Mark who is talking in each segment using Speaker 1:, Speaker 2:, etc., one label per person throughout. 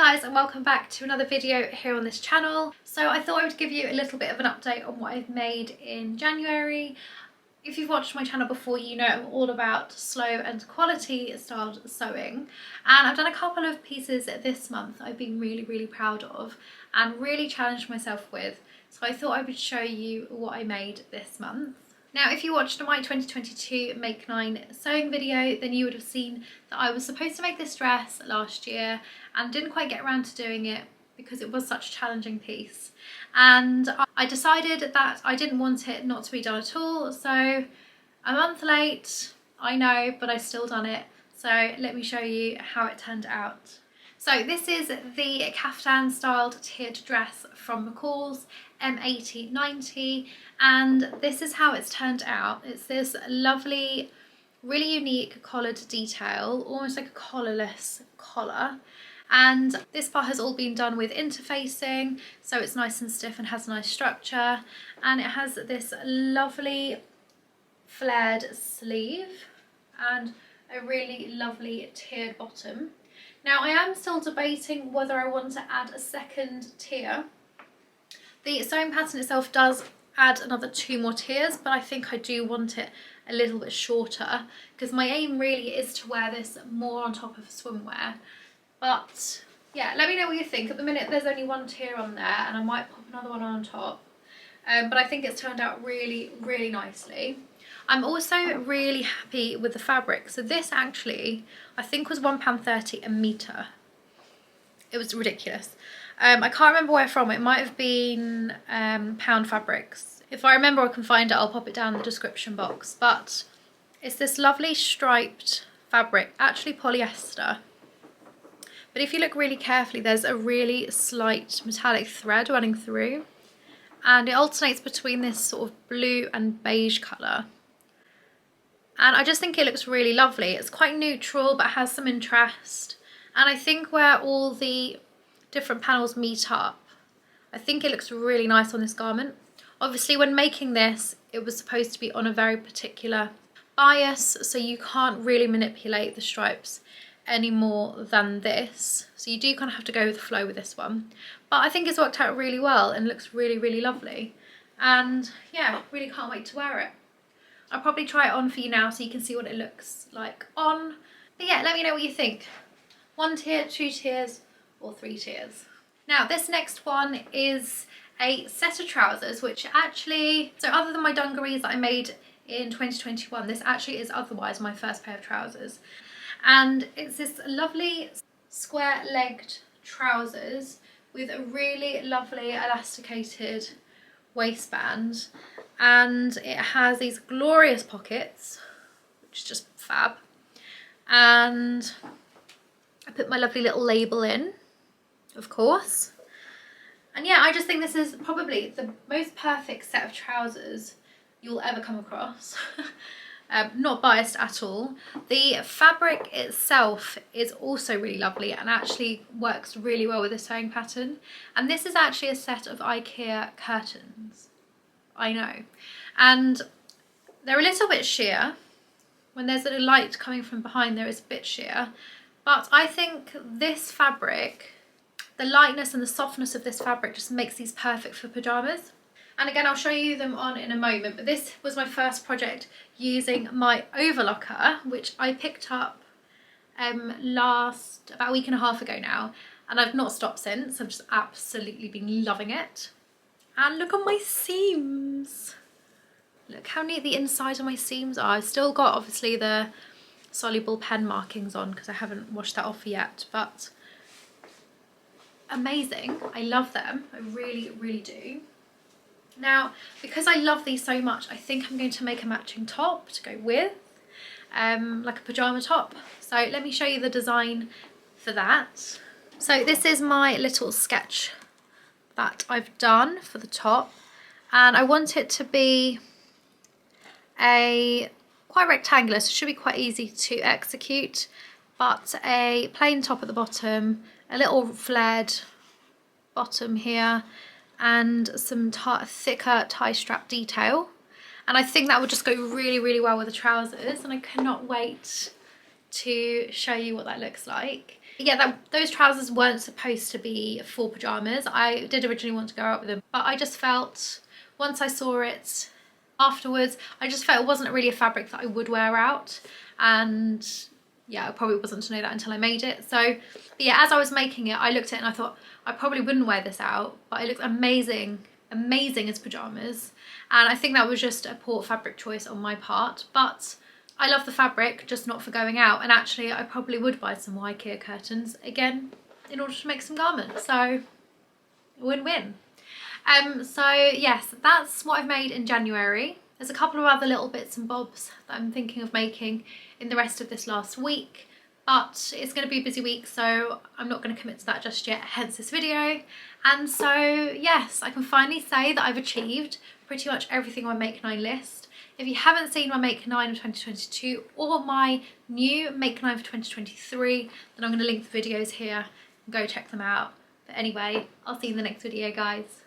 Speaker 1: guys, and welcome back to another video here on this channel. So I thought I would give you a little bit of an update on what I've made in January. If you've watched my channel before, you know I'm all about slow and quality styled sewing, and I've done a couple of pieces this month I've been really proud of and really challenged myself with. So I thought I would show you what I made this month. Now, if you watched my 2022 Make 9 sewing video, then you would have seen that I was supposed to make this dress last year and didn't quite get around to doing it because it was such a challenging piece. And I decided that I didn't want it not to be done at all. So a month late, I know, but I still done it. So let me show you how it turned out. So this is the caftan styled tiered dress from McCall's M8090, and this is how it's turned out. It's this lovely, really unique collared detail, almost like a collarless collar. And this part has all been done with interfacing, so it's nice and stiff and has a nice structure. And it has this lovely flared sleeve and a really lovely tiered bottom. Now, I am still debating whether I want to add a second tier. The sewing pattern itself does add another 2 more tiers, but I think I do want it a little bit shorter because my aim really is to wear this more on top of swimwear. But yeah, let me know what you think. At the minute there's only 1 tier on there, and I might pop another one on top. But I think it's turned out really nicely. I'm also really happy with the fabric. So this actually, I think, was £1.30 a metre. It was ridiculous. I can't remember where from. It might have been Pound Fabrics. If I remember, I can find it. I'll pop it down in the description box. But it's this lovely striped fabric, actually polyester. But if you look really carefully, there's a really slight metallic thread running through. And it alternates between this sort of blue and beige colour. And I just think it looks really lovely. It's quite neutral but has some interest. And I think where all the different panels meet up, I think it looks really nice on this garment. Obviously, when making this, it was supposed to be on a very particular bias, so you can't really manipulate the stripes any more than this. So you do kind of have to go with the flow with this one. But I think it's worked out really well and looks really lovely. And yeah, really can't wait to wear it. I'll probably try it on for you now so you can see what it looks like on. But yeah, let me know what you think. 1 tier, 2 tiers, or 3 tiers. Now, this next one is a set of trousers, which actually, so other than my dungarees that I made in 2021, this actually is otherwise my first pair of trousers. And it's this lovely square-legged trousers with a really lovely elasticated waistband, and it has these glorious pockets, which is just fab. And I put my lovely little label in, of course. And yeah, I just think this is probably the most perfect set of trousers you'll ever come across. Not biased at all. The fabric itself is also really lovely and actually works really well with the sewing pattern. And this is actually a set of IKEA curtains. I know. And they're a little bit sheer. When there's a light coming from behind, there is a bit sheer. But I think this fabric, the lightness and the softness of this fabric just makes these perfect for pyjamas. And again, I'll show you them on in a moment, but this was my first project using my overlocker, which I picked up about a week and a half ago now, and I've not stopped since. I've just absolutely been loving it. And look at my seams. Look how neat the inside of my seams are. I've still got obviously the soluble pen markings on because I haven't washed that off yet, but amazing. I love them. I really do. Now, because I love these so much, I think I'm going to make a matching top to go with, like a pyjama top. So let me show you the design for that. So this is my little sketch that I've done for the top, and I want it to be quite rectangular, so it should be quite easy to execute, but a plain top at the bottom, a little flared bottom here, and some thicker tie strap detail. And I think that would just go really well with the trousers, and I cannot wait to show you what that looks like. Yeah, those trousers weren't supposed to be for pyjamas. I did originally want to go out with them, but I just felt, once I saw it afterwards, I just felt it wasn't really a fabric that I would wear out. And yeah, I probably wasn't to know that until I made it. So yeah, as I was making it, I looked at it and I thought, I probably wouldn't wear this out, but it looks amazing, amazing as pyjamas. And I think that was just a poor fabric choice on my part, but I love the fabric, just not for going out. And actually I probably would buy some IKEA curtains again in order to make some garments. So win-win. So yes, that's what I've made in January. There's a couple of other little bits and bobs that I'm thinking of making in the rest of this last week, but it's going to be a busy week, so I'm not going to commit to that just yet, hence this video. And so yes, I can finally say that I've achieved pretty much everything on my Make 9 list. If you haven't seen my Make 9 of 2022 or my new Make 9 for 2023, then I'm going to link the videos here and go check them out. But anyway, I'll see you in the next video, guys.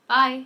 Speaker 1: Bye.